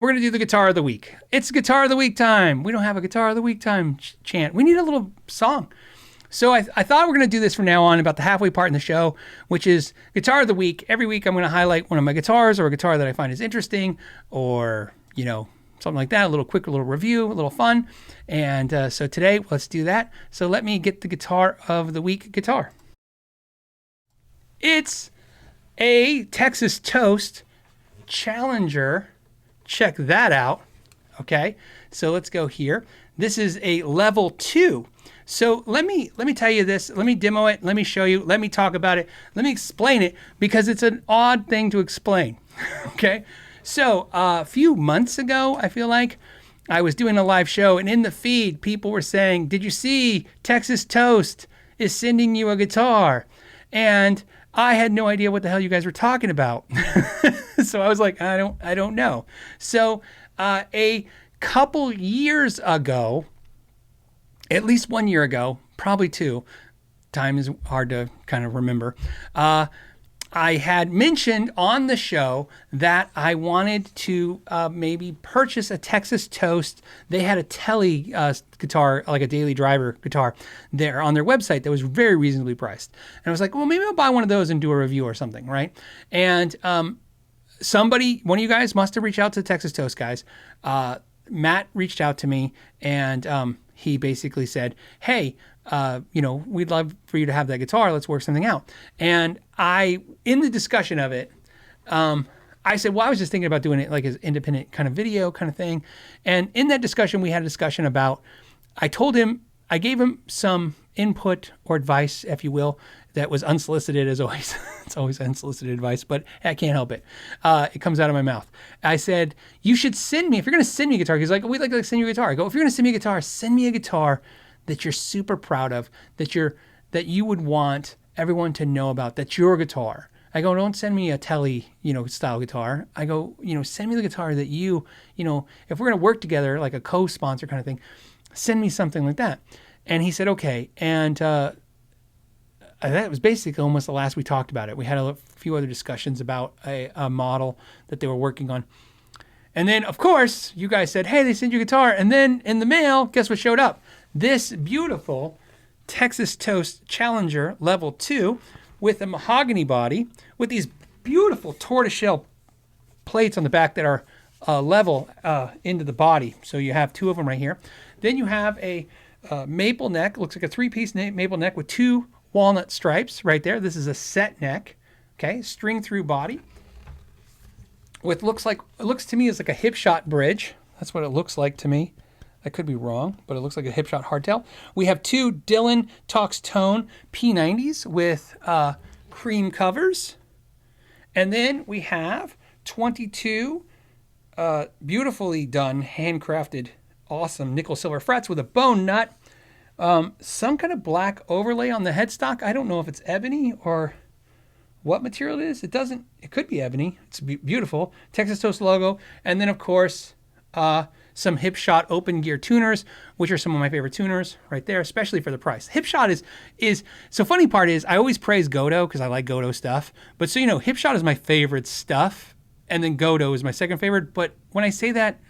we're going to do the Guitar of the Week. It's Guitar of the Week time. We don't have a Guitar of the Week time chant. We need a little song. So I thought we're going to do this from now on about the halfway part in the show, which is Guitar of the Week. Every week I'm going to highlight one of my guitars or a guitar that I find is interesting or, something like that. A little quick little review, a little fun. And so today, let's do that. So let me get the Guitar of the Week guitar. It's a Texas Toast Challenger. Check that out. Okay, so let's go here. This is a level 2. So let me tell you this. Let me demo it. Let me show you. Let me talk about it. Let me explain it because it's an odd thing to explain. Okay, so a few months ago, I feel like I was doing a live show, and in the feed, people were saying, "Did you see Texas Toast is sending you a guitar?" And I had no idea what the hell you guys were talking about. So I was like, I don't know. So a couple years ago, at least 1 year ago, probably 2, time is hard to kind of remember, I had mentioned on the show that I wanted to maybe purchase a Texas Toast. They had a Tele guitar, like a daily driver guitar there on their website that was very reasonably priced. And I was like, well, maybe I'll buy one of those and do a review or something, right? And one of you guys must have reached out to the Texas Toast guys. Matt reached out to me and he basically said, hey, we'd love for you to have that guitar. Let's work something out. And in the discussion of it, I said, well, I was just thinking about doing it like as independent kind of video kind of thing. And in that discussion, we had a discussion about, I gave him some input or advice, if you will, that was unsolicited as always. It's always unsolicited advice, but I can't help it. It comes out of my mouth. I said, you should send me, if you're going to send me a guitar, he's like, we'd like to send you a guitar. I go, if you're going to send me a guitar, send me a guitar that you're super proud of, that you would want everyone to know about, that's your guitar. I go, don't send me a Tele, style guitar. I go, send me the guitar that if we're going to work together, like a co-sponsor kind of thing, send me something like that. And he said, okay. And that was basically almost the last we talked about it. We had a few other discussions about a model that they were working on. And then, of course, you guys said, hey, they sent you a guitar. And then in the mail, guess what showed up? This beautiful Texas Toast Challenger Level 2 with a mahogany body with these beautiful tortoiseshell plates on the back that are level into the body. So you have 2 of them right here. Then you have a maple neck. Looks like a 3-piece maple neck with 2 walnut stripes right there. This is a set neck. Okay, string through body. It looks to me as like a hip shot bridge. That's what it looks like to me. I could be wrong, but it looks like a hip shot hardtail. We have 2 Dylan Talks Tone P90s with cream covers. And then we have 22 beautifully done, handcrafted, awesome nickel silver frets with a bone nut. Some kind of black overlay on the headstock. I don't know if it's ebony or what material it is. It could be ebony. It's beautiful. Texas Toast logo. And then, of course, some Hipshot open gear tuners, which are some of my favorite tuners right there, especially for the price. Hipshot is so funny part is I always praise Godo because I like Godo stuff. But so, Hipshot is my favorite stuff. And then Godo is my second favorite. But when I say that,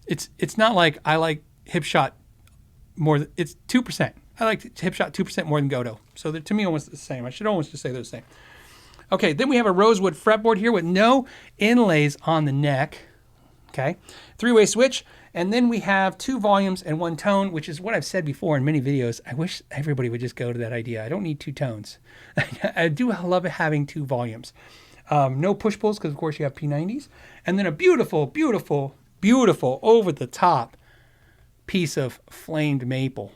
it's not like I like Hipshot more. It's 2%. I like Hipshot 2% more than Godo. So to me, almost the same. I should almost just say they're the same. Okay, then we have a rosewood fretboard here with no inlays on the neck. Okay, 3-way switch. And then we have 2 volumes and 1 tone, which is what I've said before in many videos. I wish everybody would just go to that idea. I don't need 2 tones. I do love having 2 volumes. No push-pulls because, of course, you have P90s. And then a beautiful, beautiful, beautiful over-the-top piece of flamed maple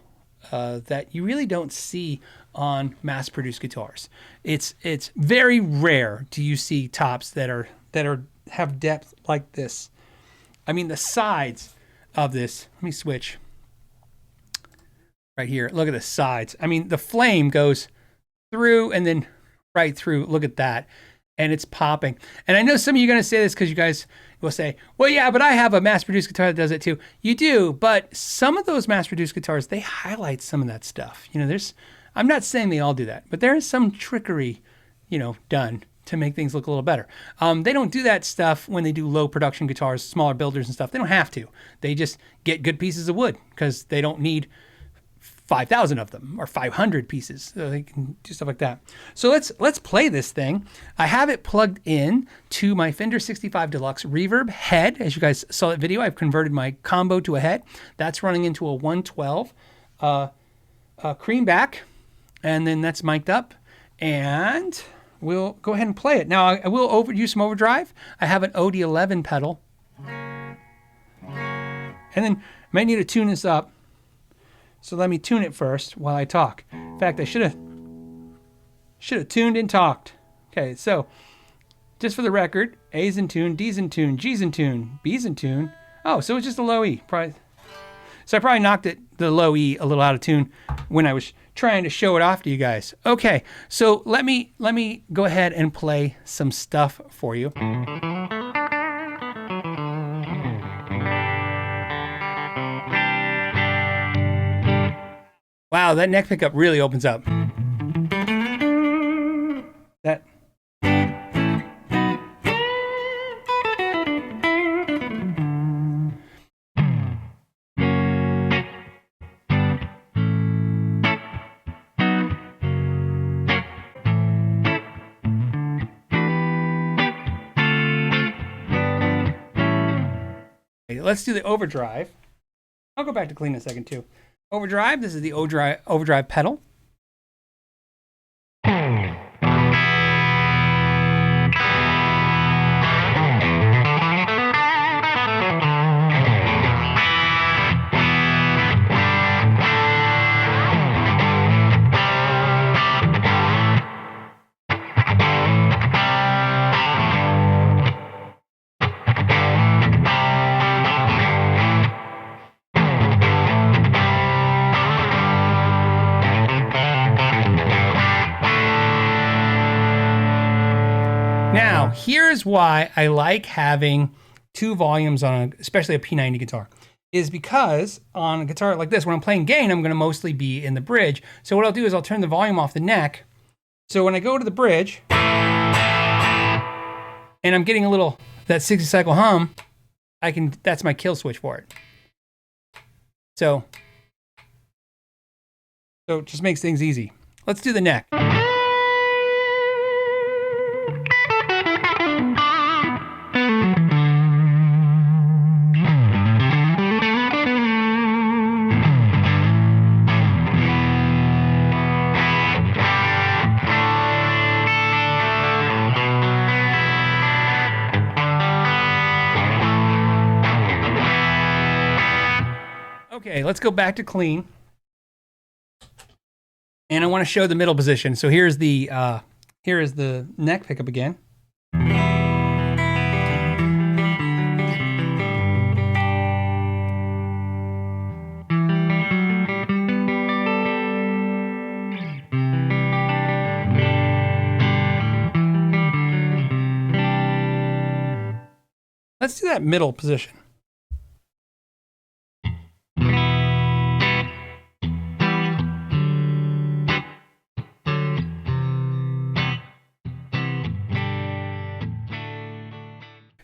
that you really don't see on mass-produced guitars. It's very rare do you see tops that have depth like this. I mean, the sides of this, let me switch right here. Look at the sides. I mean, the flame goes through and then right through. Look at that. And it's popping. And I know some of you are going to say this because you guys will say, well, yeah, but I have a mass-produced guitar that does it too. You do, but some of those mass-produced guitars, they highlight some of that stuff. I'm not saying they all do that, but there is some trickery, done to make things look a little better. They don't do that stuff when they do low production guitars, smaller builders and stuff. They don't have to. They just get good pieces of wood because they don't need 5,000 of them or 500 pieces. So they can do stuff like that. So let's play this thing. I have it plugged in to my Fender 65 Deluxe Reverb head. As you guys saw that video, I've converted my combo to a head. That's running into a 112 cream back, and then that's mic'd up. And we'll go ahead and play it. Now I will use some overdrive. I have an OD11 pedal, and then might need to tune this up. So let me tune it first while I talk. In fact, I should have tuned and talked. Okay, so just for the record, A's in tune, D's in tune, G's in tune, B's in tune. Oh, so it's just a low E. So I probably knocked the low E a little out of tune when I was trying to show it off to you guys. Okay, so let me go ahead and play some stuff for you. Wow, that neck pickup really opens up. That. Okay, let's do the overdrive. I'll go back to clean in a second too. Overdrive, this is the overdrive pedal. Now, here's why I like having two volumes on, especially a P90 guitar, is because on a guitar like this, when I'm playing gain, I'm going to mostly be in the bridge. So what I'll do is I'll turn the volume off the neck. So when I go to the bridge, and I'm getting a little, that 60 cycle hum, that's my kill switch for it. So it just makes things easy. Let's do the neck. Okay, let's go back to clean. And I want to show the middle position. So here is the neck pickup again. Let's do that middle position.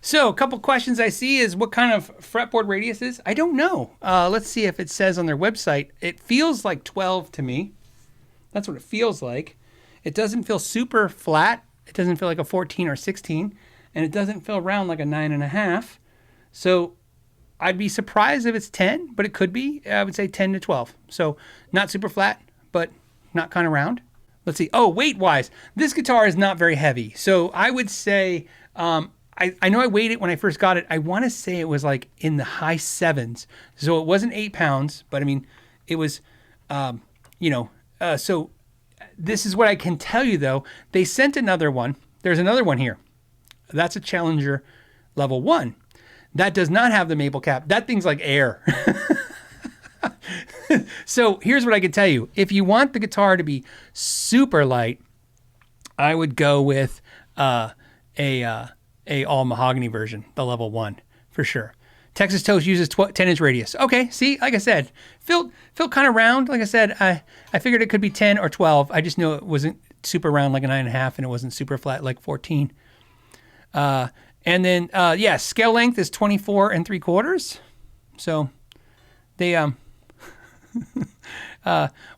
So a couple questions I see is what kind of fretboard radius is? I don't know. Let's see if it says on their website. It feels like 12 to me. That's what it feels like. It doesn't feel super flat. It doesn't feel like a 14 or 16. And it doesn't feel round like a 9.5. So I'd be surprised if it's 10, but it could be. I would say 10 to 12. So not super flat, but not kind of round. Let's see. Oh, weight-wise, this guitar is not very heavy. So I would say... I know I weighed it when I first got it. I want to say it was like in the high 7s. So it wasn't 8 pounds, but I mean, it was, so this is what I can tell you though. They sent another one. There's another one here. That's a Challenger level 1. That does not have the maple cap. That thing's like air. So here's what I can tell you. If you want the guitar to be super light, I would go with a all mahogany version, the level 1 for sure. Texas Toast uses 10-inch radius. Okay, see, like I said, felt kind of round. Like I said, I figured it could be 10 or 12. I just knew it wasn't super round like a 9.5, and it wasn't super flat like 14. And then, scale length is 24 3/4. So they,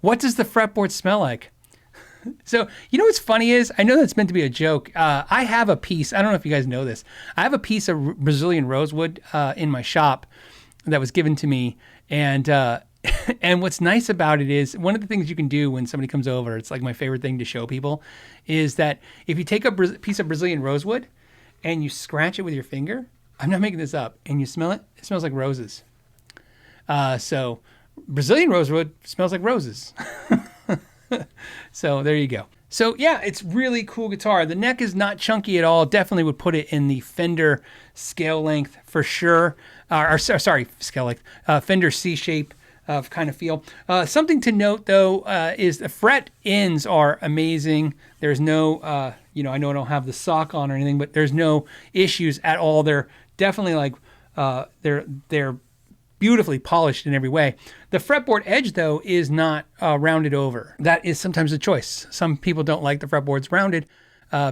what does the fretboard smell like? So, you know what's funny is, I know that's meant to be a joke. I have a piece, I don't know if you guys know this. I have a piece of Brazilian rosewood in my shop that was given to me. And and what's nice about it is, one of the things you can do when somebody comes over, it's like my favorite thing to show people, is that if you take a piece of Brazilian rosewood and you scratch it with your finger, I'm not making this up, and you smell it, it smells like roses. So Brazilian rosewood smells like roses. So there you go. So yeah, it's really cool guitar. The neck is not chunky at all. Definitely would put it in the Fender scale length for sure. Scale length. Fender C shape of kind of feel. Something to note though is the fret ends are amazing. There's no, I know I don't have the sock on or anything, but there's no issues at all. They're definitely like they're beautifully polished in every way. The fretboard edge, though, is not rounded over. That is sometimes a choice. Some people don't like the fretboards rounded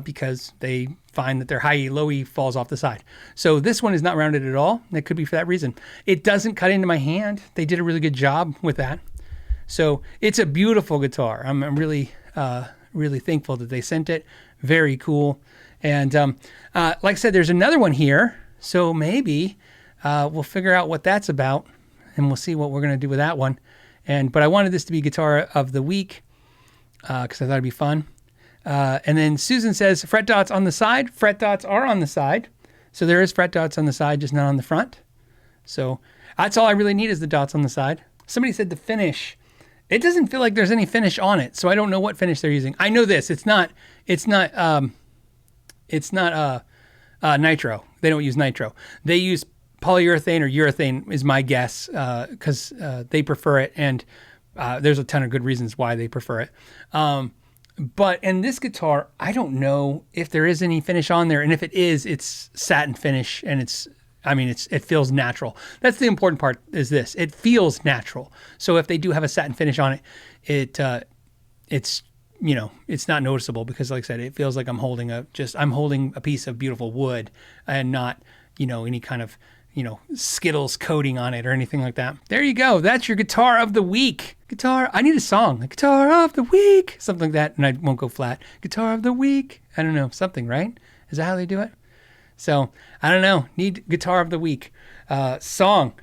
because they find that their high-E, low-E falls off the side. So this one is not rounded at all. It could be for that reason. It doesn't cut into my hand. They did a really good job with that. So it's a beautiful guitar. I'm really, really thankful that they sent it. Very cool. And like I said, there's another one here. So maybe we'll figure out what that's about, and we'll see what we're going to do with that one. But I wanted this to be Guitar of the Week because I thought it'd be fun. And then Susan says, fret dots on the side. Fret dots are on the side. So there is fret dots on the side, just not on the front. So that's all I really need is the dots on the side. Somebody said the finish. It doesn't feel like there's any finish on it, so I don't know what finish they're using. I know this. It's not nitro. They don't use nitro. They use polyurethane or urethane is my guess, because they prefer it, and there's a ton of good reasons why they prefer it. But in this guitar, I don't know if there is any finish on there, and if it is, it's satin finish, and it feels natural. That's the important part, is this. It feels natural. So if they do have a satin finish on it, it's not noticeable, because like I said, it feels like I'm holding a piece of beautiful wood and not, any kind of, Skittles coating on it or anything like that. There you go. That's your Guitar of the Week. I need a song. Like, Guitar of the Week. Something like that, and I won't go flat. Guitar of the Week. I don't know. Something, right? Is that how they do it? So, I don't know. Need Guitar of the Week. Song.